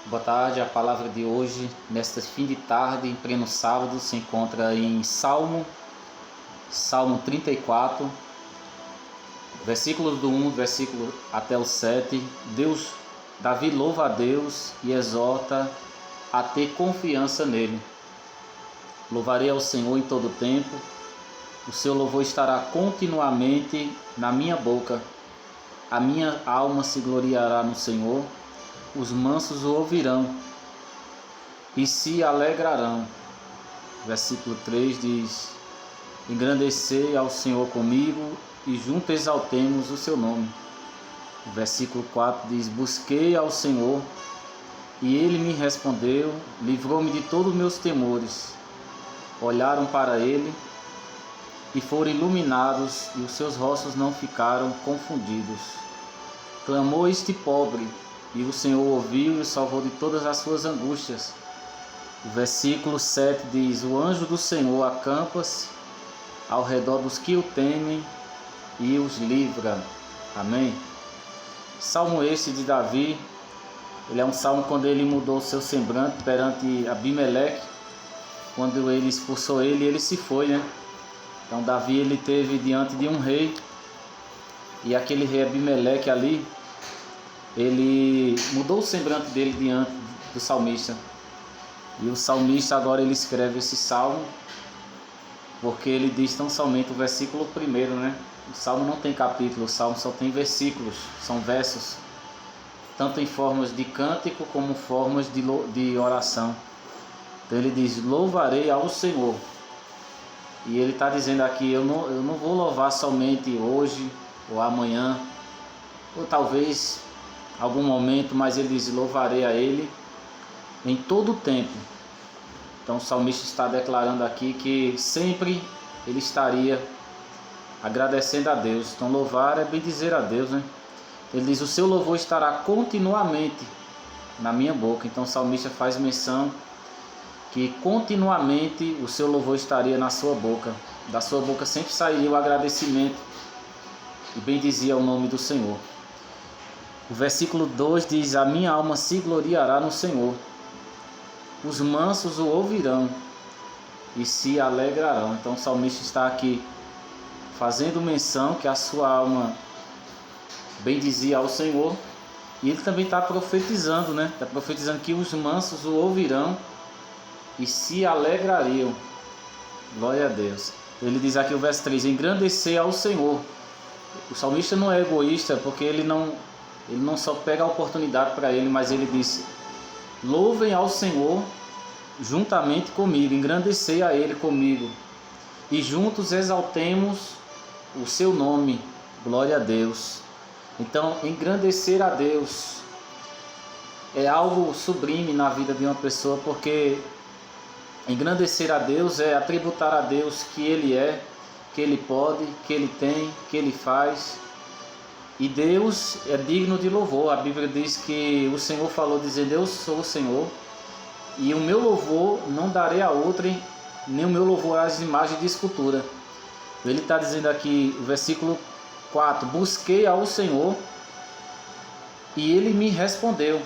Boa tarde. A palavra de hoje, nesta fim de tarde, em pleno sábado, se encontra em Salmo 34, versículos do 1, versículo até o 7. Davi louva a Deus e exorta a ter confiança nele. Louvarei ao Senhor em todo o tempo, o seu louvor estará continuamente na minha boca. A minha alma se gloriará no Senhor. Os mansos o ouvirão e se alegrarão. Versículo 3 diz: engrandecei ao Senhor comigo e juntos exaltemos o seu nome. O versículo 4 diz: busquei ao Senhor e ele me respondeu, livrou-me de todos os meus temores. Olharam para ele e foram iluminados, e os seus rostos não ficaram confundidos. Clamou este pobre, e o Senhor ouviu e o salvou de todas as suas angústias. O versículo 7 diz: o anjo do Senhor acampa-se ao redor dos que o temem e os livra. Amém. Salmo este de Davi, ele é um salmo quando ele mudou seu semblante perante Abimeleque, quando ele expulsou ele se foi, né? Então Davi ele teve diante de um rei, e aquele rei Abimeleque ali, ele mudou o semblante dele diante do salmista. E o salmista agora ele escreve esse salmo, porque ele diz tão somente o versículo 1, né? O salmo não tem capítulo, o salmo só tem versículos, são versos, tanto em formas de cântico como formas de oração. Então ele diz: louvarei ao Senhor. E ele está dizendo aqui: eu não vou louvar somente hoje ou amanhã, ou talvez algum momento, mas ele diz: louvarei a ele em todo o tempo. Então o salmista está declarando aqui que sempre ele estaria agradecendo a Deus. Então louvar é bendizer a Deus, né? Ele diz: o seu louvor estará continuamente na minha boca. Então o salmista faz menção que continuamente o seu louvor estaria na sua boca. Da sua boca sempre sairia o agradecimento e bendizia o nome do Senhor. O versículo 2 diz: a minha alma se gloriará no Senhor. Os mansos o ouvirão e se alegrarão. Então o salmista está aqui fazendo menção que a sua alma bendizia ao Senhor, e ele também está profetizando, né? Está profetizando que os mansos o ouvirão e se alegrariam. Glória a Deus. Ele diz aqui o verso 3: engrandecer ao Senhor. O salmista não é egoísta, porque ele não só pega a oportunidade para ele, mas ele diz: louvem ao Senhor juntamente comigo, engrandecei a ele comigo, e juntos exaltemos o seu nome. Glória a Deus. Então, engrandecer a Deus é algo sublime na vida de uma pessoa, porque engrandecer a Deus é atributar a Deus que Ele é, que Ele pode, que Ele tem, que Ele faz. E Deus é digno de louvor. A Bíblia diz que o Senhor falou dizendo: eu sou o Senhor, e o meu louvor não darei a outrem, nem o meu louvor às imagens de escultura. Ele está dizendo aqui, o versículo 4: busquei ao Senhor e Ele me respondeu.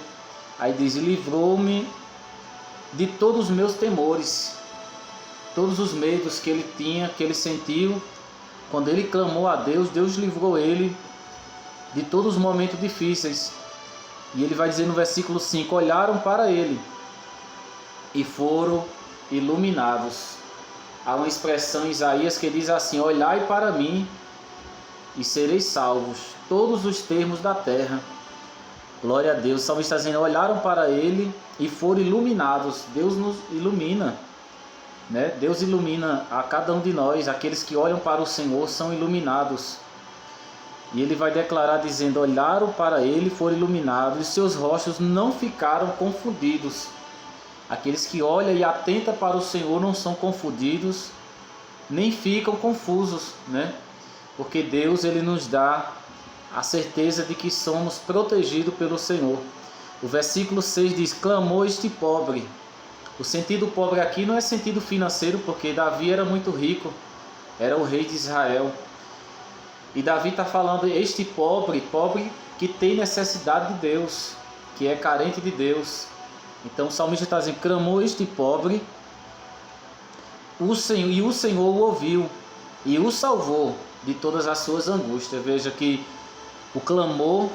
Aí diz: livrou-me de todos os meus temores. Todos os medos que ele tinha, que ele sentiu, quando ele clamou a Deus, Deus livrou ele de todos os momentos difíceis. E ele vai dizer no versículo 5: olharam para ele e foram iluminados. Há uma expressão em Isaías que diz assim: olhai para mim e sereis salvos, todos os termos da terra. Glória a Deus. O salmista está dizendo: olharam para ele e foram iluminados. Deus nos ilumina, né? Deus ilumina a cada um de nós. Aqueles que olham para o Senhor são iluminados. E ele vai declarar dizendo: olharam para ele, foram iluminados, e seus rostos não ficaram confundidos. Aqueles que olham e atentam para o Senhor não são confundidos, nem ficam confusos, né? Porque Deus ele nos dá a certeza de que somos protegidos pelo Senhor. O versículo 6 diz: clamou este pobre. O sentido pobre aqui não é sentido financeiro, porque Davi era muito rico, era o rei de Israel. E Davi está falando este pobre que tem necessidade de Deus, que é carente de Deus. Então o salmista está dizendo: clamou este pobre, e o Senhor o ouviu e o salvou de todas as suas angústias. Veja que o clamor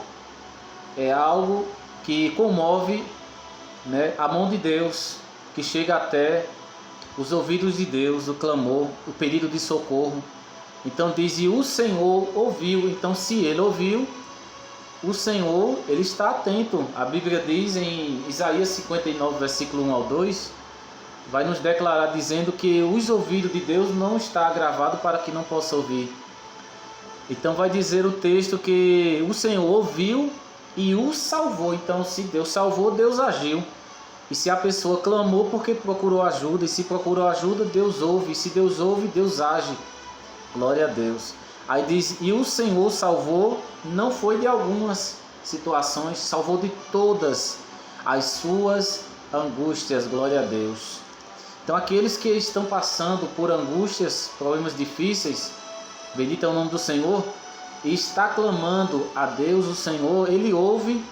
é algo que comove, né, a mão de Deus, que chega até os ouvidos de Deus, o clamor, o pedido de socorro. Então diz: e o Senhor ouviu. Então, se ele ouviu, o Senhor, ele está atento. A Bíblia diz em Isaías 59, versículo 1 ao 2, vai nos declarar dizendo que os ouvidos de Deus não está agravado para que não possa ouvir. Então vai dizer o texto que o Senhor ouviu e o salvou. Então, se Deus salvou, Deus agiu. E se a pessoa clamou, porque procurou ajuda. E se procurou ajuda, Deus ouve. E se Deus ouve, Deus age. Glória a Deus. Aí diz: e o Senhor salvou, não foi de algumas situações, salvou de todas as suas angústias. Glória a Deus. Então aqueles que estão passando por angústias, problemas difíceis, bendito é o nome do Senhor, e está clamando a Deus, o Senhor, Ele ouve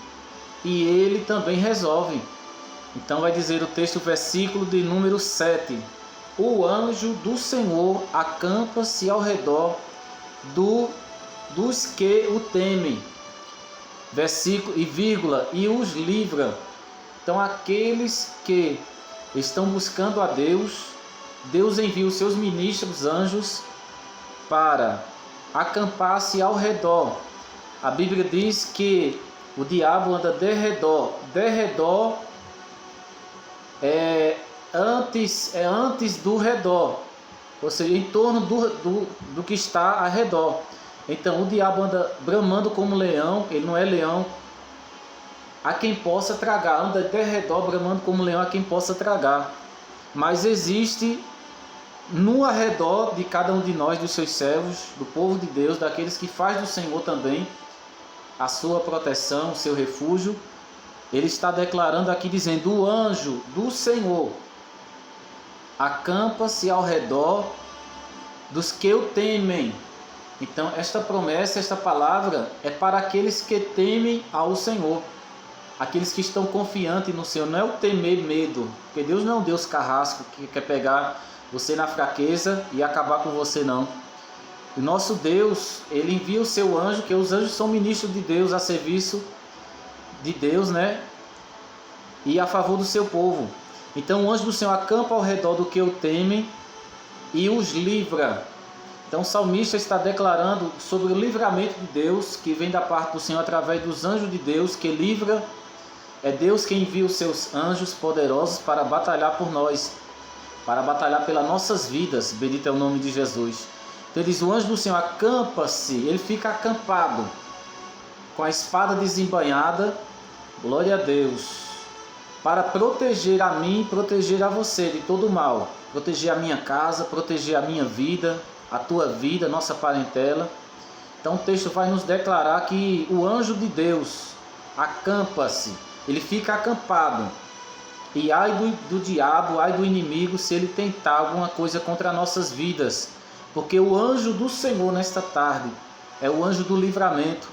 e Ele também resolve. Então vai dizer o texto, versículo de número 7. O anjo do Senhor acampa-se ao redor dos que o temem. Versículo e vírgula, e os livra. Então aqueles que estão buscando a Deus, Deus envia os seus ministros anjos para acampar-se ao redor. A Bíblia diz que o diabo anda de redor. De redor é antes do redor, ou seja, em torno do que está ao redor. Então o diabo anda bramando como leão, ele não é leão a quem possa tragar, anda de redor bramando como leão a quem possa tragar. Mas existe no arredor de cada um de nós, dos seus servos, do povo de Deus, daqueles que faz do Senhor também a sua proteção, o seu refúgio. Ele está declarando aqui dizendo: o anjo do Senhor acampa-se ao redor dos que o temem. Então esta promessa, esta palavra é para aqueles que temem ao Senhor, aqueles que estão confiantes no Senhor. Não é o temer medo, porque Deus não é um Deus carrasco que quer pegar você na fraqueza e acabar com você, não. O nosso Deus, Ele envia o seu anjo, que os anjos são ministros de Deus a serviço de Deus, né? E a favor do seu povo. Então o anjo do Senhor acampa ao redor do que o temem e os livra. Então o salmista está declarando sobre o livramento de Deus, que vem da parte do Senhor através dos anjos de Deus, que livra. É Deus quem envia os seus anjos poderosos para batalhar por nós, para batalhar pelas nossas vidas. Bendito é o nome de Jesus. Então ele diz: o anjo do Senhor acampa-se, ele fica acampado, com a espada desembainhada, glória a Deus, para proteger a mim, proteger a você de todo o mal, proteger a minha casa, proteger a minha vida, a tua vida, nossa parentela. Então o texto vai nos declarar que o anjo de Deus acampa-se, ele fica acampado. E ai do diabo, ai do inimigo, se ele tentar alguma coisa contra nossas vidas, porque o anjo do Senhor nesta tarde é o anjo do livramento.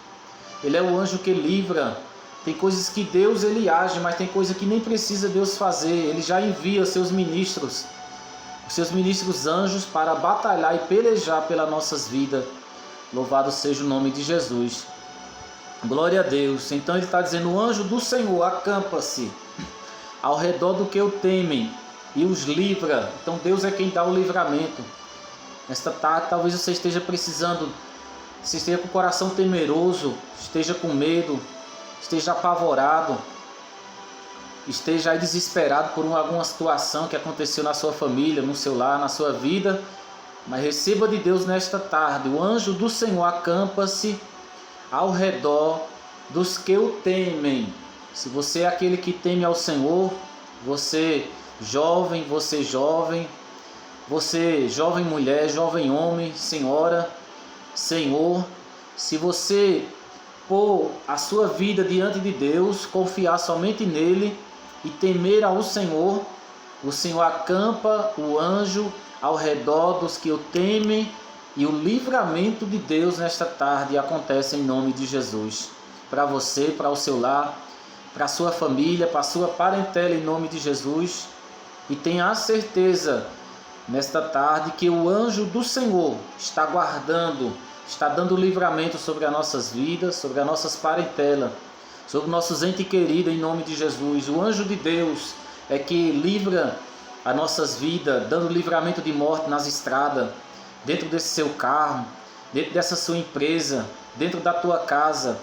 Ele é o anjo que livra. Tem coisas que Deus ele age, mas tem coisa que nem precisa Deus fazer. Ele já envia os seus ministros anjos, para batalhar e pelejar pelas nossas vidas. Louvado seja o nome de Jesus. Glória a Deus. Então ele está dizendo: o anjo do Senhor acampa-se ao redor do que o temem e os livra. Então Deus é quem dá o livramento. Nesta tarde talvez você esteja precisando, você esteja com o coração temeroso, esteja com medo, esteja apavorado, esteja aí desesperado por alguma situação que aconteceu na sua família, no seu lar, na sua vida. Mas receba de Deus nesta tarde: o anjo do Senhor acampa-se ao redor dos que o temem. Se você é aquele que teme ao Senhor, você jovem mulher, jovem homem, senhora, Senhor, se você pôr a sua vida diante de Deus, confiar somente nele e temer ao Senhor, o Senhor acampa o anjo ao redor dos que o temem, e o livramento de Deus nesta tarde acontece em nome de Jesus. Para você, para o seu lar, para a sua família, para a sua parentela, em nome de Jesus. E tenha a certeza, nesta tarde, que o anjo do Senhor está guardando, está dando livramento sobre as nossas vidas, sobre as nossas parentelas, sobre nossos entes queridos, em nome de Jesus. O anjo de Deus é que livra as nossas vidas, dando livramento de morte nas estradas, dentro desse seu carro, dentro dessa sua empresa, dentro da tua casa.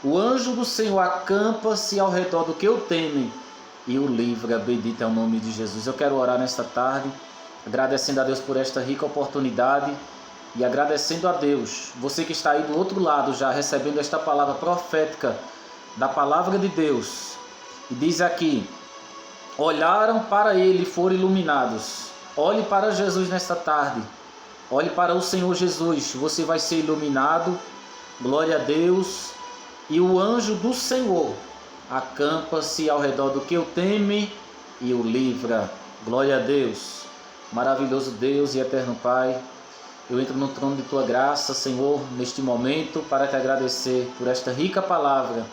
O anjo do Senhor acampa-se ao redor do que o temem e o livra. Bendito é o nome de Jesus. Eu quero orar nesta tarde, agradecendo a Deus por esta rica oportunidade e agradecendo a Deus, você que está aí do outro lado já recebendo esta palavra profética da palavra de Deus. E diz aqui: olharam para ele e foram iluminados. Olhe para Jesus nesta tarde. Olhe para o Senhor Jesus. Você vai ser iluminado. Glória a Deus. E o anjo do Senhor acampa-se ao redor do que o teme e o livra. Glória a Deus. Maravilhoso Deus e eterno Pai, eu entro no trono de Tua graça, Senhor, neste momento, para te agradecer por esta rica palavra,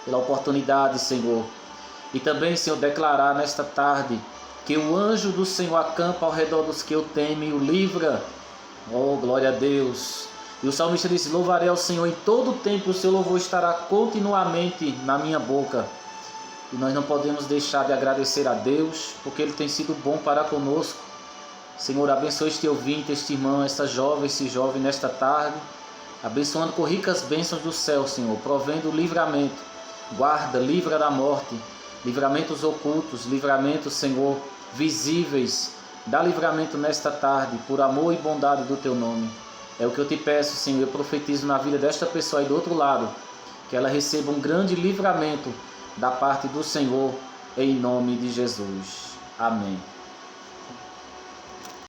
pela oportunidade, Senhor. E também, Senhor, declarar nesta tarde que o anjo do Senhor acampa ao redor dos que o temem e o livra. Oh, glória a Deus. E o salmista disse: louvarei ao Senhor em todo o tempo, o seu louvor estará continuamente na minha boca. E nós não podemos deixar de agradecer a Deus, porque Ele tem sido bom para conosco. Senhor, abençoe este ouvinte, este irmão, esta jovem, esse jovem nesta tarde, abençoando com ricas bênçãos do céu, Senhor, provendo livramento, guarda, livra da morte, livramentos ocultos, livramentos, Senhor, visíveis. Dá livramento nesta tarde, por amor e bondade do Teu nome. É o que eu te peço, Senhor. Eu profetizo na vida desta pessoa aí do outro lado, que ela receba um grande livramento da parte do Senhor, em nome de Jesus. Amém.